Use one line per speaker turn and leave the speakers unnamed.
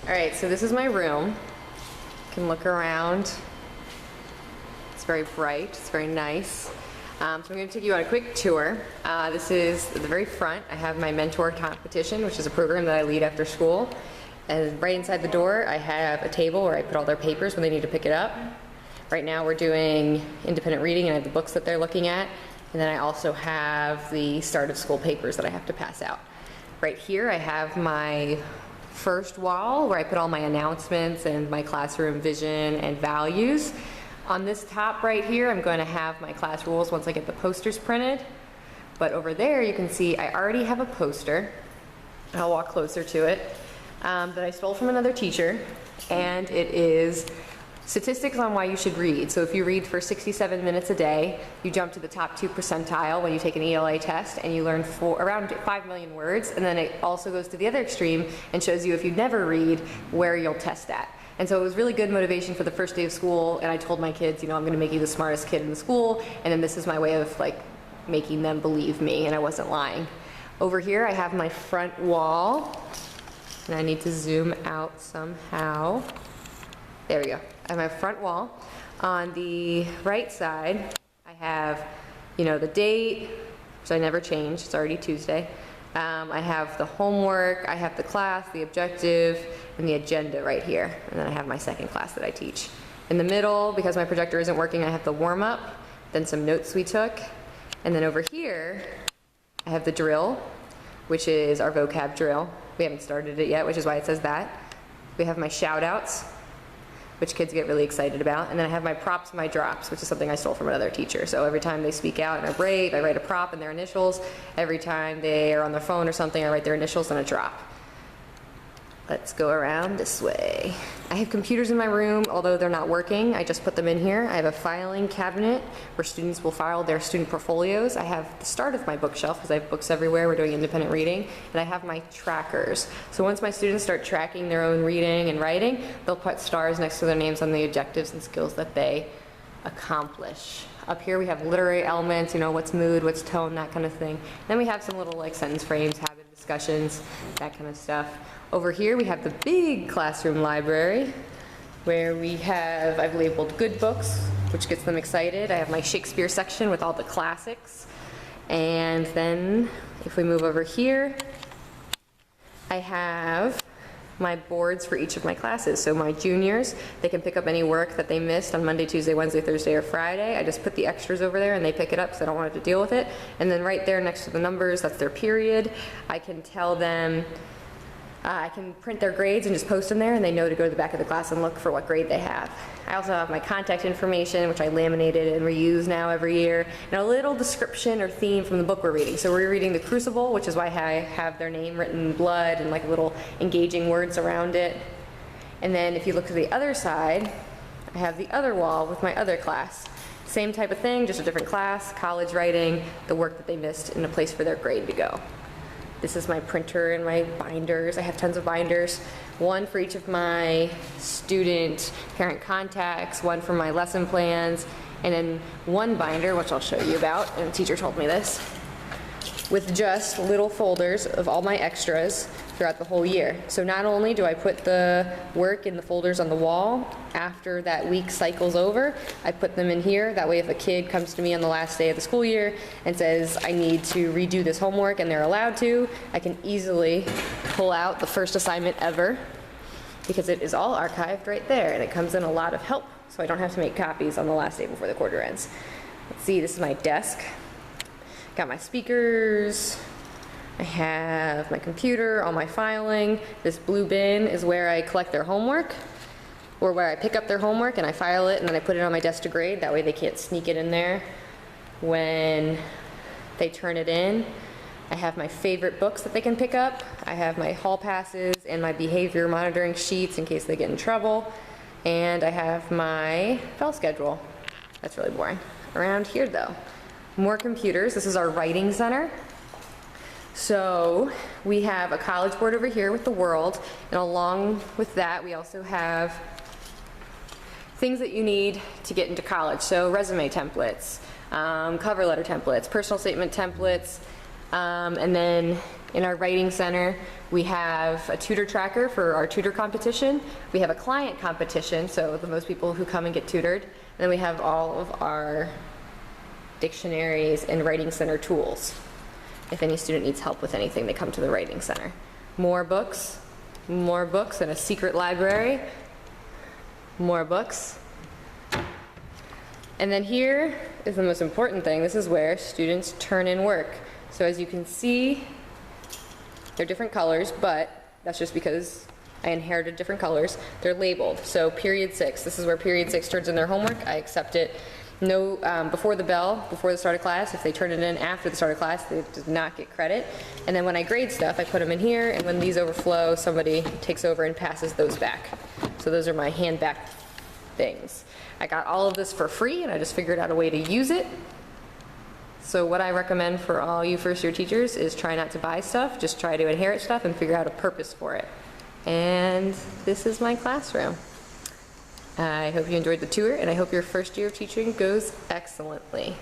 All right, so this is my room. You can look around. It's very bright, it's very nice. So I'm going to take you on a quick tour. This is at the very front. I have my mentor competition, which is a program that I lead after school. And right inside the door, I have a table where I put all their papers when they need to pick it up. Right now we're doing independent reading, and I have the books that they're looking at. And then I also have the start of school papers that I have to pass out. Right here I have my first wall where I put all my announcements and my classroom vision and values. On this top right here, I'm going to have my class rules once I get the posters printed. But over there, you can see I already have a poster. I'll walk closer to it, that I stole from another teacher, and it is statistics on why you should read. So if you read for 67 minutes a day, you jump to the top 2 percentile when you take an ELA test, and you learn around 5 million words. And then it also goes to the other extreme and shows you if you never read, where you'll test at. And so it was really good motivation for the first day of school, and I told my kids, I'm going to make you the smartest kid in the school, and then this is my way of making them believe me, and I wasn't lying. Over here I have my front wall, and I need to zoom out somehow. There we go. I have my front wall. On the right side, I have, the date, which I never change, it's already Tuesday. I have the homework, I have the class, the objective, and the agenda right here. And then I have my second class that I teach. In the middle, because my projector isn't working, I have the warm-up, then some notes we took. And then over here, I have the drill, which is our vocab drill. We haven't started it yet, which is why it says that. We have my shout-outs, which kids get really excited about. And then I have my props and my drops, which is something I stole from another teacher. So every time they speak out and are brave, I write a prop and their initials. Every time they are on their phone or something, I write their initials and a drop. Let's go around this way. I have computers in my room, although they're not working. I just put them in here. I have a filing cabinet where students will file their student portfolios. I have the start of my bookshelf because I have books everywhere. We're doing independent reading. And I have my trackers. So once my students start tracking their own reading and writing, they'll put stars next to their names on the objectives and skills that they accomplish. Up here we have literary elements, what's mood, what's tone, that kind of thing. Then we have some little sentence frames, habit discussions, that kind of stuff. Over here we have the big classroom library where I've labeled good books, which gets them excited. I have my Shakespeare section with all the classics. And then if we move over here, I have my boards for each of my classes. So my juniors, they can pick up any work that they missed on Monday, Tuesday, Wednesday, Thursday, or Friday. I just put the extras over there and they pick it up because I don't want to deal with it. And then right there next to the numbers, that's their period. I can tell them, I can print their grades and just post them there, and they know to go to the back of the class and look for what grade they have. I also have my contact information, which I laminated and reuse now every year, and a little description or theme from the book we're reading. So we're reading The Crucible, which is why I have their name written in blood and little engaging words around it. And then if you look to the other side, I have the other wall with my other class. Same type of thing, just a different class, college writing, the work that they missed, in a place for their grade to go. This is my printer and my binders. I have tons of binders. One for each of my student parent contacts, one for my lesson plans, and then one binder, which I'll show you about, and the teacher told me this, with just little folders of all my extras throughout the whole year. So not only do I put the work in the folders on the wall after that week cycles over, I put them in here. That way if a kid comes to me on the last day of the school year and says, I need to redo this homework, and they're allowed to, I can easily pull out the first assignment ever, because it is all archived right there, and it comes in a lot of help, so I don't have to make copies on the last day before the quarter ends. Let's see, this is my desk. Got my speakers, I have my computer, all my filing. This blue bin is where I collect their homework, or where I pick up their homework and I file it and then I put it on my desk to grade. That way they can't sneak it in there when they turn it in. I have my favorite books that they can pick up. I have my hall passes and my behavior monitoring sheets in case they get in trouble. And I have my FEL schedule. That's really boring. Around here though, more computers. This is our writing center. So we have a college board over here with the world, and along with that we also have things that you need to get into college. So resume templates, cover letter templates, personal statement templates, And then in our writing center, we have a tutor tracker for our tutor competition. We have a client competition, so the most people who come and get tutored. And then we have all of our dictionaries and writing center tools. If any student needs help with anything, they come to the writing center. More books, and a secret library. More books. And then here is the most important thing. This is where students turn in work. So as you can see, they're different colors, but that's just because I inherited different colors. They're labeled. So period 6, this is where period 6 turns in their homework. I accept it. No, before the bell, before the start of class. If they turn it in after the start of class, they do not get credit. And then when I grade stuff, I put them in here, and when these overflow, somebody takes over and passes those back. So those are my hand back things. I got all of this for free, and I just figured out a way to use it. So what I recommend for all you first year teachers is try not to buy stuff, just try to inherit stuff and figure out a purpose for it. And this is my classroom. I hope you enjoyed the tour, and I hope your first year of teaching goes excellently.